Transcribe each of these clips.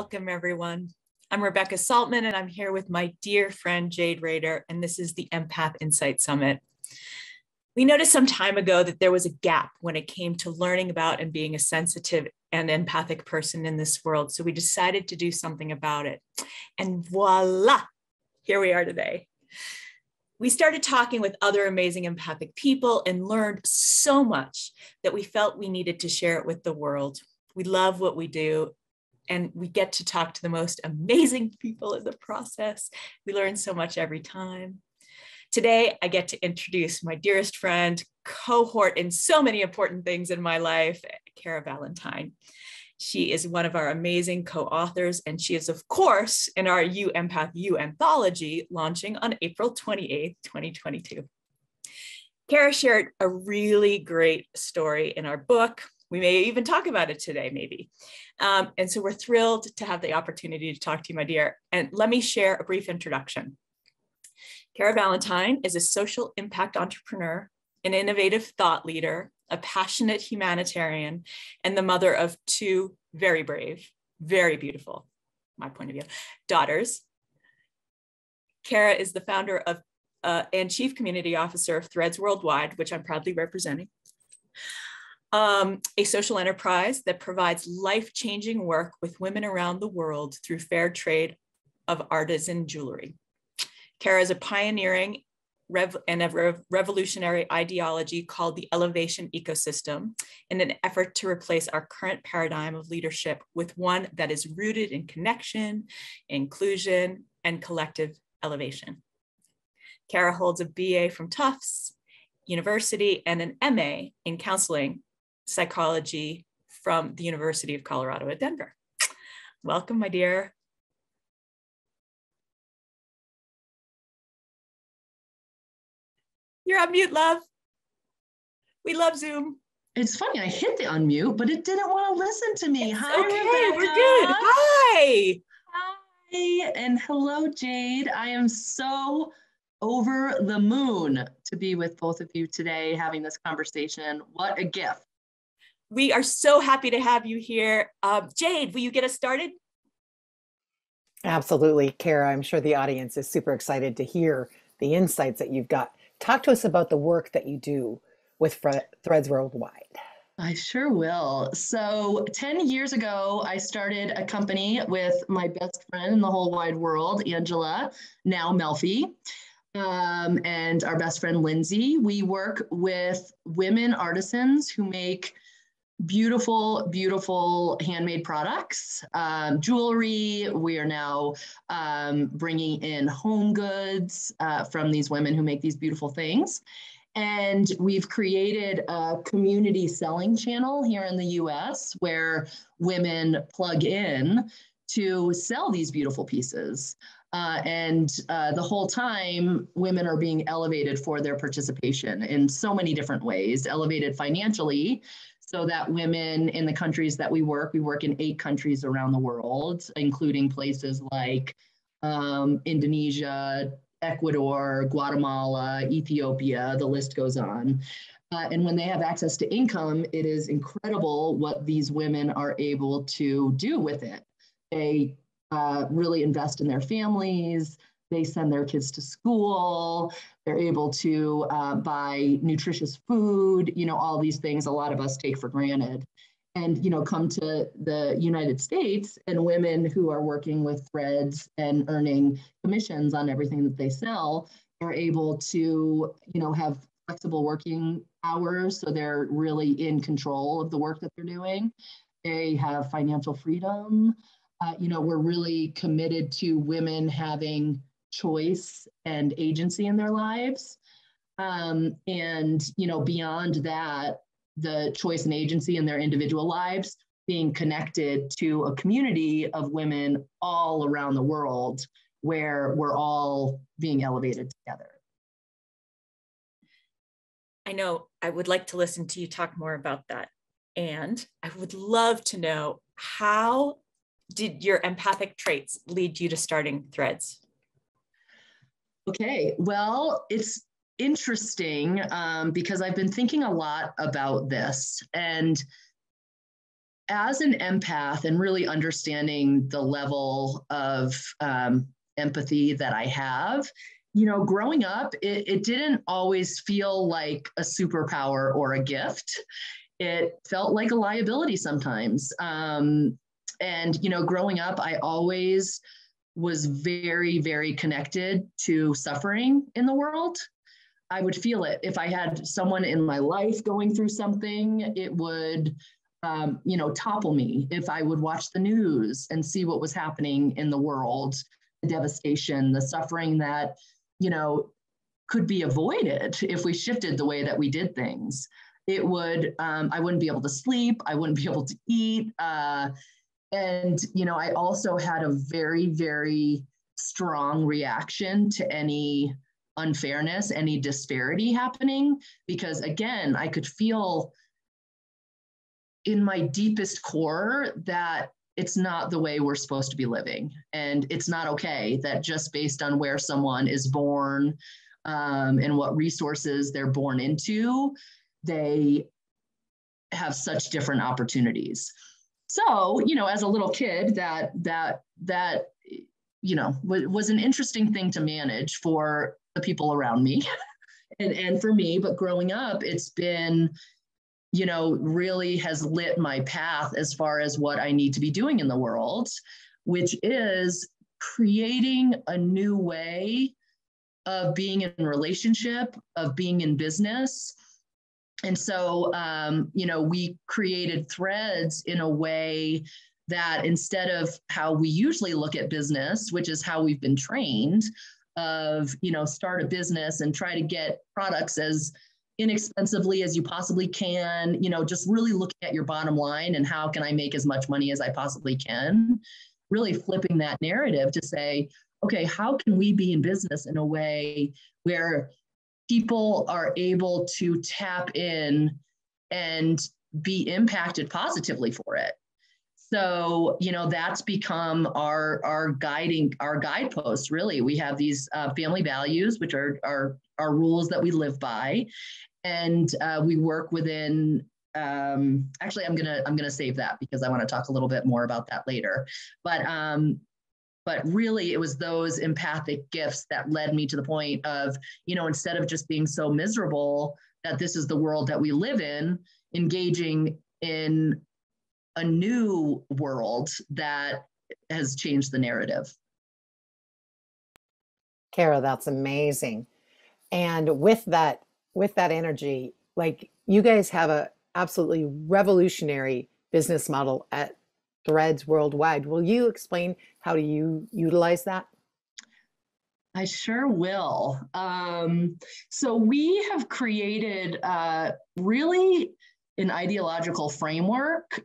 welcome everyone. I'm Rebecca Saltman and I'm here with my dear friend Jade Rader, and this is the EMPATH Insights Summit. We noticed some time ago that there was a gap when it came to learning about and being a sensitive and empathic person in this world, so we decided to do something about it. And voila, here we are today. We started talking with other amazing empathic people and learned so much that we felt we needed to share it with the world. We love what we do, and we get to talk to the most amazing people in the process. We learn so much every time. Today, I get to introduce my dearest friend, cohort in so many important things in my life, Cara Valentine. She is one of our amazing co-authors, and she is, of course, in our You Empath You anthology launching on April 28th, 2022. Cara shared a really great story in our book. We may even talk about it today, maybe. And so we're thrilled to have the opportunity to talk to you, my dear. And let me share a brief introduction. Cara Valentine is a social impact entrepreneur, an innovative thought leader, a passionate humanitarian, and the mother of two very brave, very beautiful, my point of view, daughters. Cara is the founder of and chief community officer of Threads Worldwide, which I'm proudly representing. A social enterprise that provides life-changing work with women around the world through fair trade of artisan jewelry. Cara is a pioneering revolutionary ideology called the elevation ecosystem in an effort to replace our current paradigm of leadership with one that is rooted in connection, inclusion, and collective elevation. Cara holds a BA from Tufts University and an MA in counseling psychology from the University of Colorado at Denver. Welcome, my dear. You're on mute, love. We love Zoom. It's funny, I hit the unmute, but it didn't want to listen to me. It's Hi, okay, Rebecca. we're good. Hi. Hi, and hello, Jade. I am so over the moon to be with both of you today, having this conversation. What a gift. We are so happy to have you here. Jade, will you get us started? Absolutely, Cara. I'm sure the audience is super excited to hear the insights that you've got. Talk to us about the work that you do with Threads Worldwide. I sure will. So 10 years ago, I started a company with my best friend in the whole wide world, Angela, now Melfi, and our best friend, Lindsay. We work with women artisans who make beautiful, beautiful handmade products, jewelry. We are now bringing in home goods from these women who make these beautiful things. And we've created a community selling channel here in the US where women plug in to sell these beautiful pieces. The whole time, women are being elevated for their participation in so many different ways, elevated financially, so that women in the countries that we work in 8 countries around the world, including places like Indonesia, Ecuador, Guatemala, Ethiopia, the list goes on. And when they have access to income, it is incredible what these women are able to do with it. They really invest in their families. They send their kids to school. They're able to buy nutritious food, all these things a lot of us take for granted. And, come to the United States, and women who are working with Threads and earning commissions on everything that they sell are able to, have flexible working hours. So they're really in control of the work that they're doing. They have financial freedom. We're really committed to women having choice and agency in their lives. Beyond that, the choice and agency in their individual lives, being connected to a community of women all around the world where we're all being elevated together. I know I would like to listen to you talk more about that. And I would love to know, how did your empathic traits lead you to starting Threads? Okay, well, it's interesting because I've been thinking a lot about this. And as an empath and really understanding the level of empathy that I have, growing up, it didn't always feel like a superpower or a gift. It felt like a liability sometimes. And, growing up, I always was very, very connected to suffering in the world. I would feel it. If I had someone in my life going through something, it would, topple me. If I would watch the news and see what was happening in the world, the devastation, the suffering that, could be avoided if we shifted the way that we did things, it would, I wouldn't be able to sleep. I wouldn't be able to eat. I also had a very, very strong reaction to any unfairness, any disparity happening, because again, I could feel in my deepest core that it's not the way we're supposed to be living. And it's not okay that just based on where someone is born and what resources they're born into, they have such different opportunities. So, as a little kid, that was an interesting thing to manage for the people around me and for me. But growing up, it's been, really has lit my path as far as what I need to be doing in the world, which is creating a new way of being in relationship, of being in business. And so, we created Threads in a way that instead of how we usually look at business, which is how we've been trained of, start a business and try to get products as inexpensively as you possibly can, just really looking at your bottom line and how can I make as much money as I possibly can, really flipping that narrative to say, okay, how can we be in business in a way where people are able to tap in and be impacted positively for it? So, that's become our guidepost, really. We have these family values, which are rules that we live by. And we work within, actually, I'm gonna save that because I want to talk a little bit more about that later. But really, it was those empathic gifts that led me to the point of, instead of just being so miserable that this is the world that we live in, engaging in a new world that has changed the narrative. Kara, that's amazing. And with that energy, like you guys have a absolutely revolutionary business model at Threads Worldwide. Will you explain how do you utilize that? I sure will. So we have created really an ideological framework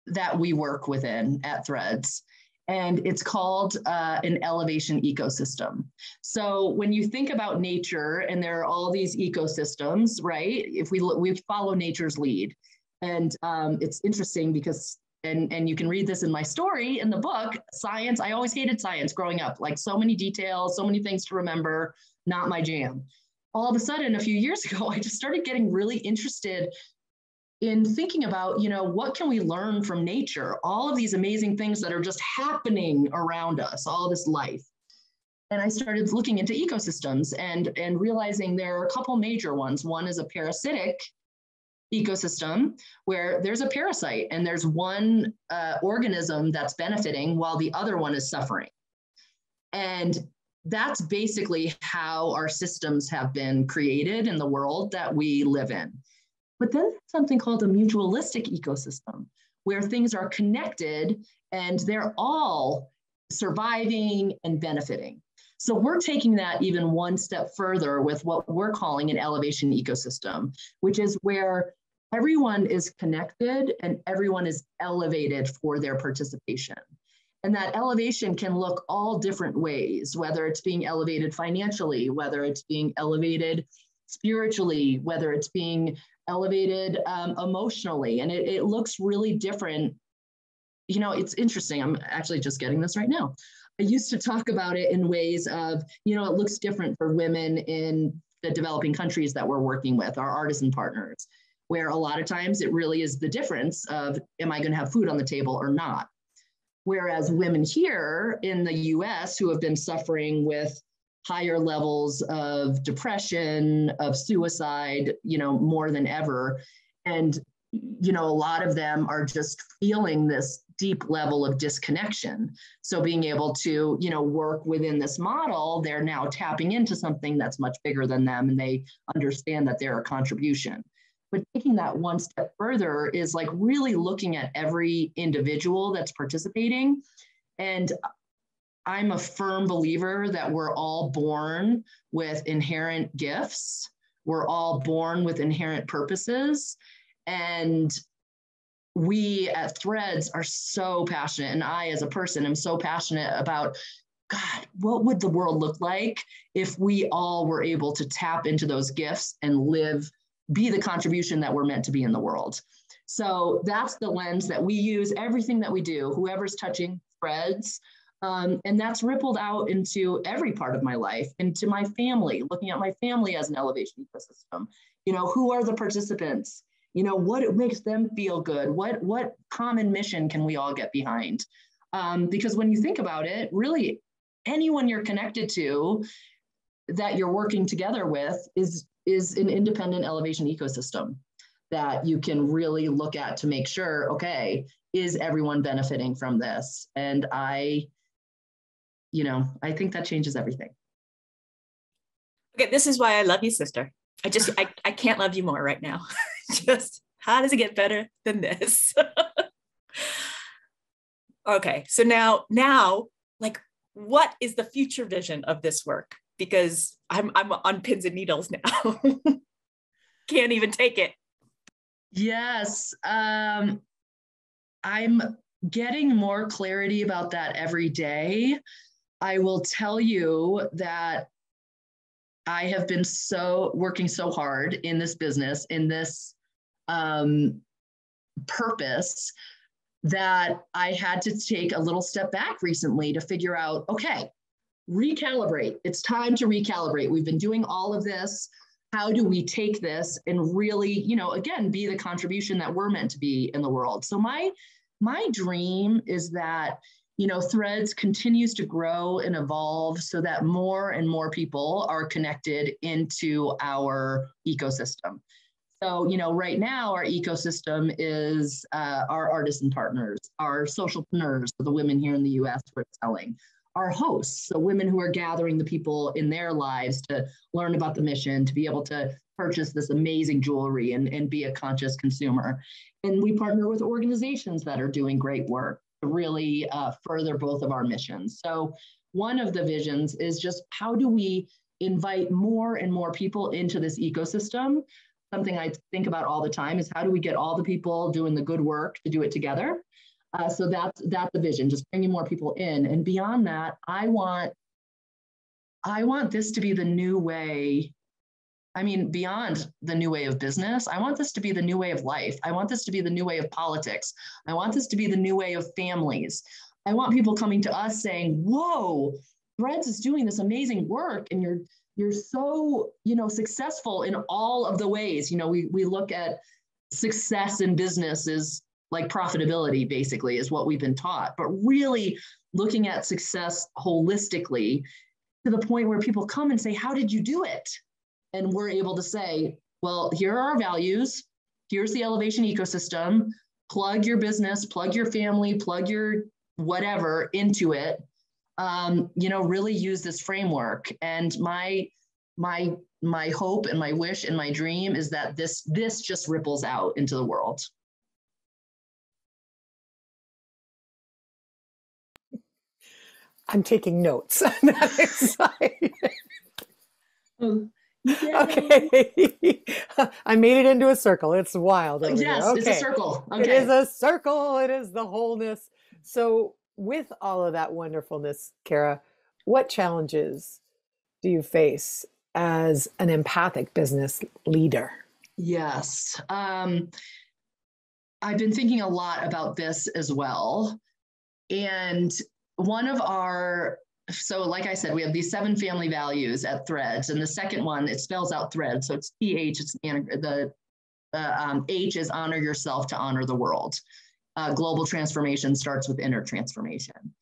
that we work within at Threads. And it's called an elevation ecosystem. So when you think about nature, and there are all these ecosystems, right? If we follow nature's lead. And it's interesting because, and you can read this in my story in the book, science, I always hated science growing up, like so many details, so many things to remember, not my jam. All of a sudden, a few years ago, I just started getting really interested in thinking about, what can we learn from nature? All of these amazing things that are just happening around us, all this life. And I started looking into ecosystems and realizing there are a couple major ones. One is a parasitic ecosystem where there's a parasite and there's one organism that's benefiting while the other one is suffering. And that's basically how our systems have been created in the world that we live in. But then there's something called a mutualistic ecosystem where things are connected and they're all surviving and benefiting. So we're taking that even one step further with what we're calling an elevation ecosystem, which is where everyone is connected and everyone is elevated for their participation. And that elevation can look all different ways, whether it's being elevated financially, whether it's being elevated spiritually, whether it's being elevated emotionally. And it looks really different. It's interesting. I'm actually just getting this right now. I used to talk about it in ways of, it looks different for women in the developing countries that we're working with, our artisan partners. where a lot of times it really is the difference of, am I going to have food on the table or not? Whereas women here in the US who have been suffering with higher levels of depression, of suicide, more than ever. And, a lot of them are just feeling this deep level of disconnection. So being able to, work within this model, they're now tapping into something that's much bigger than them, and they understand that they're a contribution. But taking that one step further is like really looking at every individual that's participating. And I'm a firm believer that we're all born with inherent gifts. We're all born with inherent purposes. And we at Threads are so passionate, and I as a person am so passionate about, God, what would the world look like if we all were able to tap into those gifts and be the contribution that we're meant to be in the world. So that's the lens that we use, everything that we do, whoever's touching Threads. And that's rippled out into every part of my life, into my family, looking at my family as an elevation ecosystem. Who are the participants? What makes them feel good? What common mission can we all get behind? Because when you think about it, really anyone you're connected to that you're working together with is an independent elevation ecosystem that you can really look at to make sure, okay, is everyone benefiting from this? And I think that changes everything. Okay, this is why I love you, sister. I can't love you more right now. Just how does it get better than this? Okay, so now, like, what is the future vision of this work? Because I'm on pins and needles now. Can't even take it. Yes, I'm getting more clarity about that every day. I will tell you that I have been working so hard in this business, in this purpose, that I had to take a little step back recently to figure out, okay, recalibrate. It's time to recalibrate. We've been doing all of this. How do we take this and really, again, be the contribution that we're meant to be in the world? So my dream is that, Threads continues to grow and evolve so that more and more people are connected into our ecosystem. So, right now our ecosystem is our artisan partners, our socialpreneurs, the women here in the US who are selling, our hosts, so women who are gathering the people in their lives to learn about the mission, to be able to purchase this amazing jewelry and be a conscious consumer. And we partner with organizations that are doing great work to really further both of our missions. So one of the visions is just, how do we invite more and more people into this ecosystem? Something I think about all the time is, how do we get all the people doing the good work to do it together? So that's the vision, just bringing more people in. And beyond that, I want this to be the new way. I mean, beyond the new way of business, I want this to be the new way of life. I want this to be the new way of politics. I want this to be the new way of families. I want people coming to us saying, whoa, Threads is doing this amazing work, and you're so, successful in all of the ways. We look at success in business is like profitability, basically, is what we've been taught, but really looking at success holistically to the point where people come and say, how did you do it? And we're able to say, well, here are our values. Here's the elevation ecosystem. Plug your business, plug your family, plug your whatever into it. Really use this framework. And my hope and my wish and my dream is that this just ripples out into the world. I'm taking notes. I'm excited. Okay. I made it into a circle. It's wild. Yes, okay. It's a circle. Okay. It is a circle. It is the wholeness. So with all of that wonderfulness, Kara, what challenges do you face as an empathic business leader? Yes. I've been thinking a lot about this as well. And one of so like I said, we have these 7 family values at Threads. And the second one, it spells out Thread. So it's TH, it's the H is honor yourself to honor the world. Global transformation starts with inner transformation.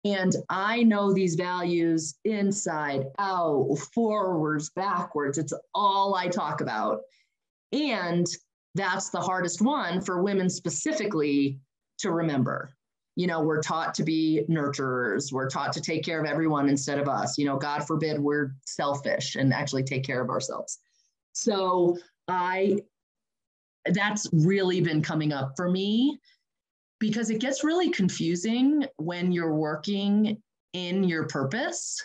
And I know these values inside, out, forwards, backwards. It's all I talk about. And that's the hardest one for women specifically to remember. You know, we're taught to be nurturers. We're taught to take care of everyone instead of us. You know, God forbid we're selfish and actually take care of ourselves. So that's really been coming up for me, because it gets really confusing when you're working in your purpose,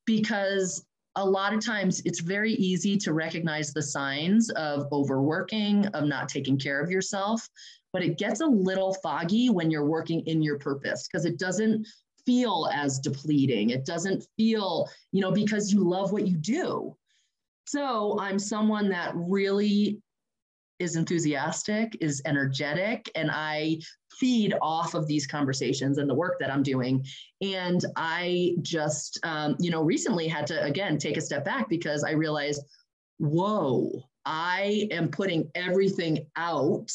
because a lot of times it's very easy to recognize the signs of overworking, of not taking care of yourself, but it gets a little foggy when you're working in your purpose, because it doesn't feel as depleting. It doesn't feel, you know, because you love what you do. So I'm someone that really is enthusiastic, is energetic, and I feed off of these conversations and the work that I'm doing. And I just, recently had to, again, take a step back, because I realized, whoa, I am putting everything out,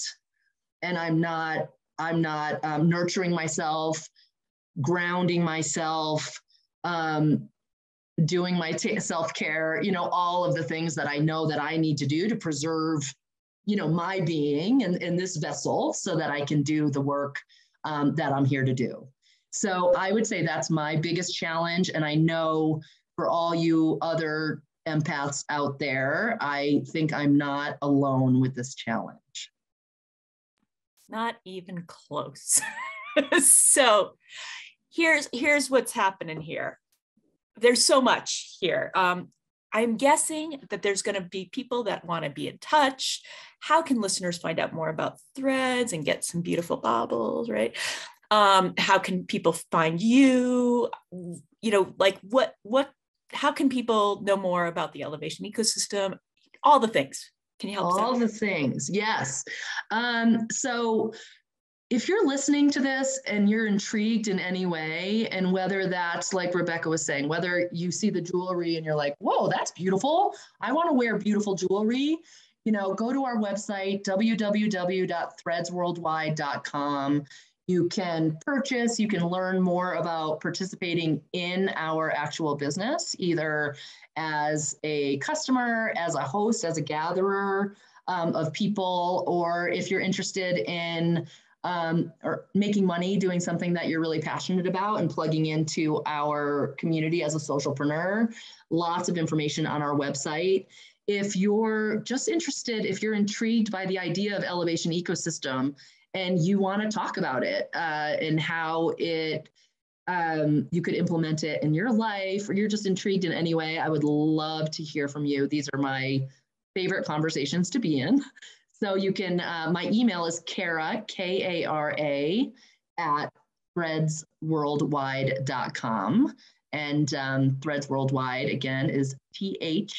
and I'm not nurturing myself, grounding myself, doing my self-care, you know, all of the things that I know that I need to do to preserve, you know, my being in this vessel, so that I can do the work that I'm here to do. So I would say that's my biggest challenge. And I know for all you other empaths out there, I think I'm not alone with this challenge. Not even close. So here's what's happening here. There's so much here. I'm guessing that there's going to be people that want to be in touch. How can listeners find out more about Threads and get some beautiful baubles, right? How can people find you? You know, like how can people know more about the elevation ecosystem? All the things. Can you help us out? All the things, yes. So if you're listening to this and you're intrigued in any way, and whether that's like Rebecca was saying, whether you see the jewelry and you're like, whoa, that's beautiful, I want to wear beautiful jewelry, you know, go to our website, www.threadsworldwide.com. You can purchase, you can learn more about participating in our actual business, either as a customer, as a host, as a gatherer of people, or if you're interested in or making money doing something that you're really passionate about and plugging into our community as a socialpreneur. Lots of information on our website. If you're just interested, if you're intrigued by the idea of elevation ecosystem and you want to talk about it and how it you could implement it in your life, or you're just intrigued in any way, I would love to hear from you. These are my favorite conversations to be in. So you can, my email is Kara, K-A-R-A, at threadsworldwide.com. And Threads Worldwide, again, is T-H-R-E-A-D-S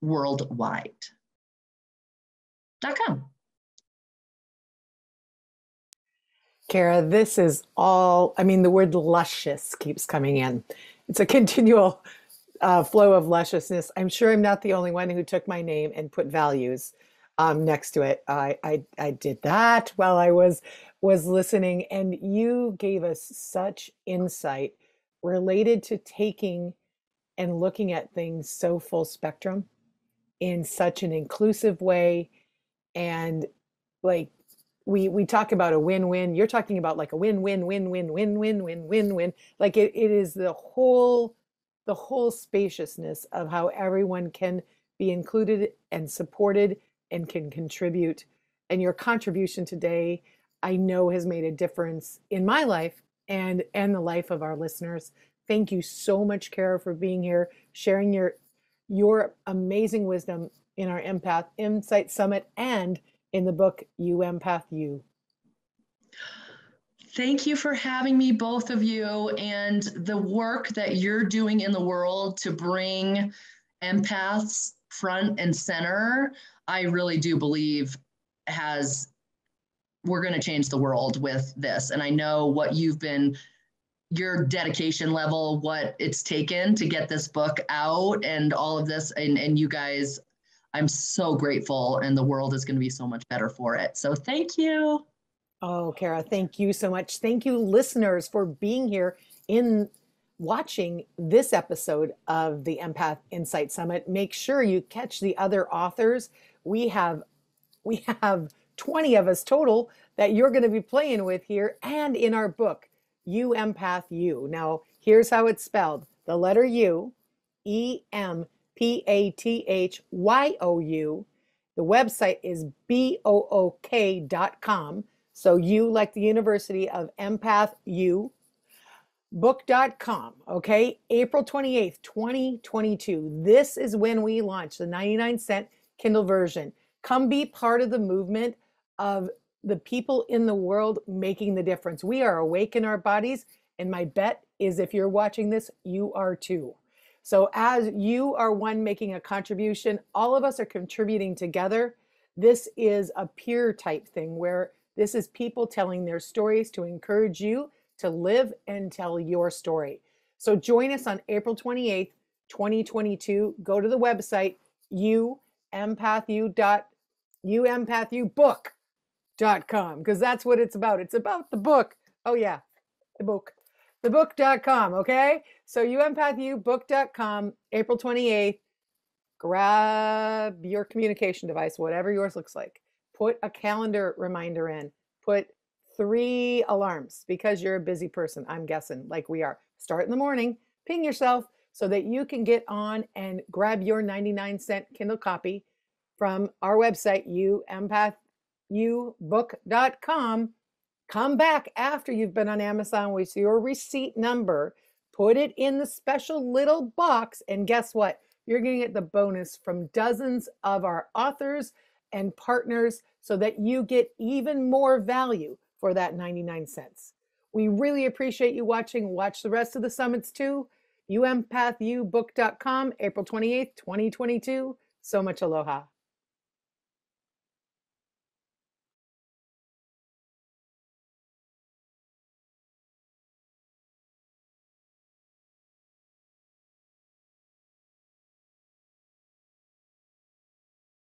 worldwide.com. Kara, this is all, I mean, the word luscious keeps coming in. It's a continual flow of lusciousness. I'm sure I'm not the only one who took my name and put values next to it. I did that while I was listening, and you gave us such insight related to taking and looking at things so full spectrum in such an inclusive way. And like we talk about a win-win, you're talking about like a win-win-win-win-win-win-win-win. Like it is the whole spaciousness of how everyone can be included and supported and can contribute. And your contribution today, I know, has made a difference in my life and the life of our listeners. Thank you so much, Kara, for being here, sharing your amazing wisdom in our Empath Insights Summit and in the book, You Empath You. Thank you for having me, both of you, and the work that you're doing in the world to bring empaths front and center. I really do believe we're going to change the world with this. And I know what your dedication level, what it's taken to get this book out and all of this, and you guys I'm so grateful, and the world is going to be so much better for it. So thank you. Oh, Kara, thank you so much. Thank you, listeners, for being here in watching this episode of the Empath Insight Summit. Make sure you catch the other authors. We have 20 of us total that you're going to be playing with here, and in our book, You Empath You. Now, here's how it's spelled. The letter U, EMPATHYOU. The website is book.com. So you, like the University of Empath U, book.com. Okay, April 28th, 2022. This is when we launch the 99-cent Kindle version. Come be part of the movement of the people in the world making the difference. We are awake in our bodies, and my bet is if you're watching this, you are too. So as you are one making a contribution, all of us are contributing together. This is a peer type thing where this is people telling their stories to encourage you to live and tell your story. So join us on April 28th, 2022. Go to the website, youempathyobook.com, because that's what it's about. It's about the book. Oh yeah, the book. Thebook.com, okay? So youempathyobook.com, April 28th. Grab your communication device, whatever yours looks like. Put a calendar reminder in. Put 3 alarms because you're a busy person, I'm guessing, like we are. Start in the morning, ping yourself so that you can get on and grab your 99-cent Kindle copy from our website, youempathyobook.com. Come back after you've been on Amazon with your receipt number, put it in the special little box, and guess what? You're going to get the bonus from dozens of our authors and partners so that you get even more value for that 99 cents. We really appreciate you watching. Watch the rest of the summits too. youempathyobook.com, April 28th, 2022. So much aloha.